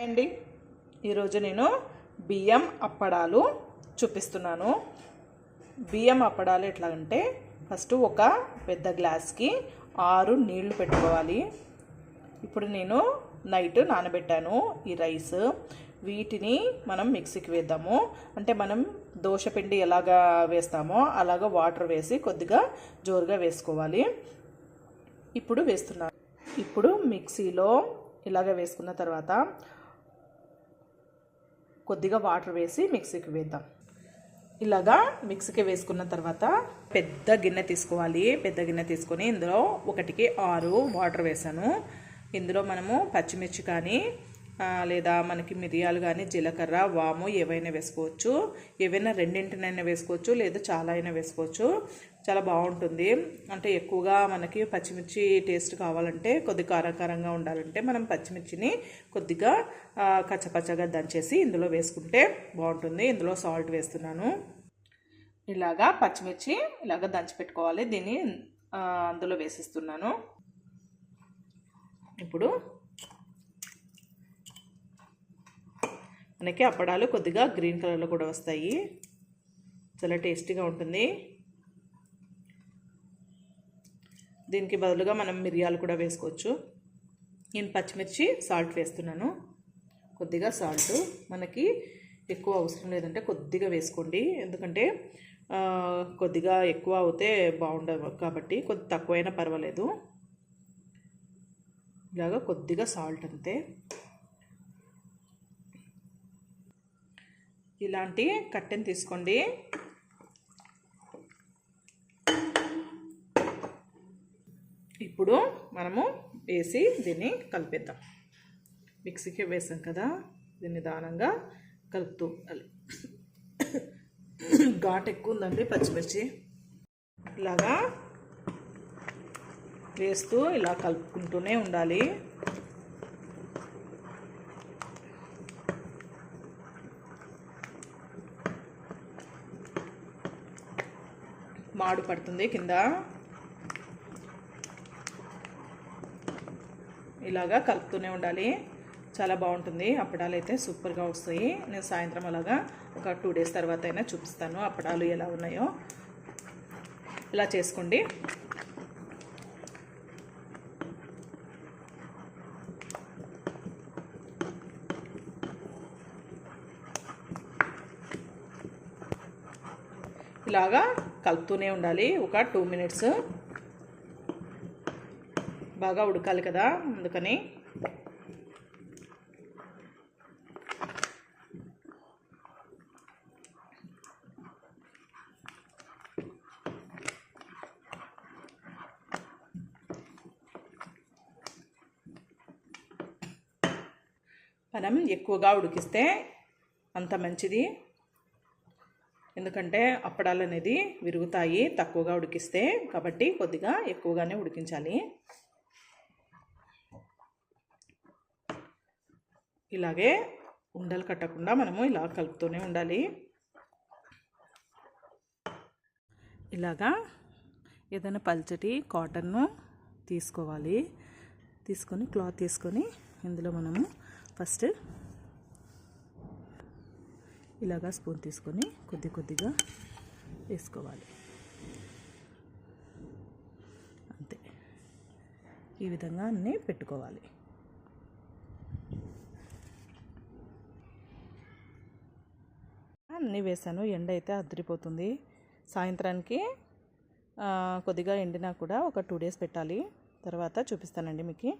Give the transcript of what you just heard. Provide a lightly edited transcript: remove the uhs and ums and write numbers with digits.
అండి, ఈరోజు నేను బియ్యం అప్పడాలు చూపిస్తున్నాను. బియ్యం అప్పడాలు ఎట్లా అంటే, ఫస్ట్ ఒక పెద్ద గ్లాస్కి 6 నీళ్లు పెట్టుకోవాలి. ఇప్పుడు నేను నైట్ నానబెట్టాను ఈ రైస్. వీటిని మనం మిక్సీకి వేద్దాము. అంటే మనం దోశపిండి ఎలాగా వేస్తామో అలాగా వాటర్ వేసి కొద్దిగా జోరుగా వేసుకోవాలి. ఇప్పుడు వేస్తున్నాను. ఇప్పుడు మిక్సీలో ఇలాగ వేసుకున్న తర్వాత కొద్దిగా వాటర్ వేసి మిక్సీకి వేద్దాం. ఇలాగా మిక్సీకి వేసుకున్న తర్వాత పెద్ద గిన్నె తీసుకోవాలి. పెద్ద గిన్నె తీసుకొని ఇందులో 1కి 6 వాటర్ వేసాను. ఇందులో మనము పచ్చిమిర్చి కానీ లేదా మనకి మిరియాలు కానీ జీలకర్ర వాము ఏవైనా వేసుకోవచ్చు. ఏవైనా రెండింటినైనా వేసుకోవచ్చు, లేదా చాలా అయినా వేసుకోవచ్చు. చాలా బాగుంటుంది. అంటే ఎక్కువగా మనకి పచ్చిమిర్చి టేస్ట్ కావాలంటే, కొద్దిగా కారకారంగా ఉండాలంటే మనం పచ్చిమిర్చిని కొద్దిగా కచ్చపచ్చగా దంచేసి ఇందులో వేసుకుంటే బాగుంటుంది. ఇందులో సాల్ట్ వేస్తున్నాను. ఇలాగా పచ్చిమిర్చి ఇలాగ దంచి పెట్టుకోవాలి. దీన్ని అందులో వేసిస్తున్నాను. ఇప్పుడు మనకి అప్పడాలు కొద్దిగా గ్రీన్ కలర్లో కూడా వస్తాయి. చాలా టేస్టీగా ఉంటుంది. దీనికి బదులుగా మనం మిరియాలు కూడా వేసుకోవచ్చు. నేను పచ్చిమిర్చి సాల్ట్ వేస్తున్నాను. కొద్దిగా సాల్ట్ మనకి ఎక్కువ అవసరం లేదంటే కొద్దిగా వేసుకోండి. ఎందుకంటే కొద్దిగా ఎక్కువ అవుతే బాగుండదు కాబట్టి కొద్ది తక్కువైనా పర్వాలేదు. ఇలాగా కొద్దిగా సాల్ట్ అంతే. ఇలాంటి కట్టెని తీసుకోండి. ఇప్పుడు మనము వేసి దీన్ని కలిపేద్దాం. మిక్సీకి వేసాం కదా, దీన్ని నిదానంగా కలుపుతూ ఘాటు ఎక్కువ ఉందండి పచ్చిమిర్చి. ఇలాగా వేస్తూ ఇలా కలుపుకుంటూనే ఉండాలి. మాడు పడుతుంది కింద. ఇలాగా కలుపుతూనే ఉండాలి. చాలా బాగుంటుంది. అప్పడాలు అయితే సూపర్గా వస్తాయి. నేను సాయంత్రం అలాగా ఒక 2 డేస్ తర్వాత అయినా చూపిస్తాను అప్పడాలు ఎలా ఉన్నాయో. ఇలా చేసుకోండి. ఇలాగా కలుపుతూనే ఉండాలి. ఒక 2 మినిట్స్ బాగా ఉడకాలి కదా, అందుకని. మనం ఎక్కువగా ఉడికిస్తే అంత మంచిది. ఎందుకంటే అప్పడాలు అనేది విరుగుతాయి తక్కువగా ఉడికిస్తే. కాబట్టి కొద్దిగా ఎక్కువగానే ఉడికించాలి. ఇలాగే ఉండలు కట్టకుండా మనము ఇలా కలుపుతూనే ఉండాలి. ఇలాగా ఏదైనా పల్చటి కాటన్ను తీసుకోవాలి. తీసుకొని క్లాత్ తీసుకొని ఇందులో మనము ఫస్ట్ ఇలాగా స్పూన్ తీసుకొని కొద్ది కొద్దిగా వేసుకోవాలి. అంతే. ఈ విధంగా అన్నీ పెట్టుకోవాలి. అన్నీ వేసాను. ఎండ అయితే అదిరిపోతుంది. సాయంత్రానికి కొద్దిగా ఎండినా కూడా ఒక 2 డేస్ పెట్టాలి. తర్వాత చూపిస్తానండి మీకు.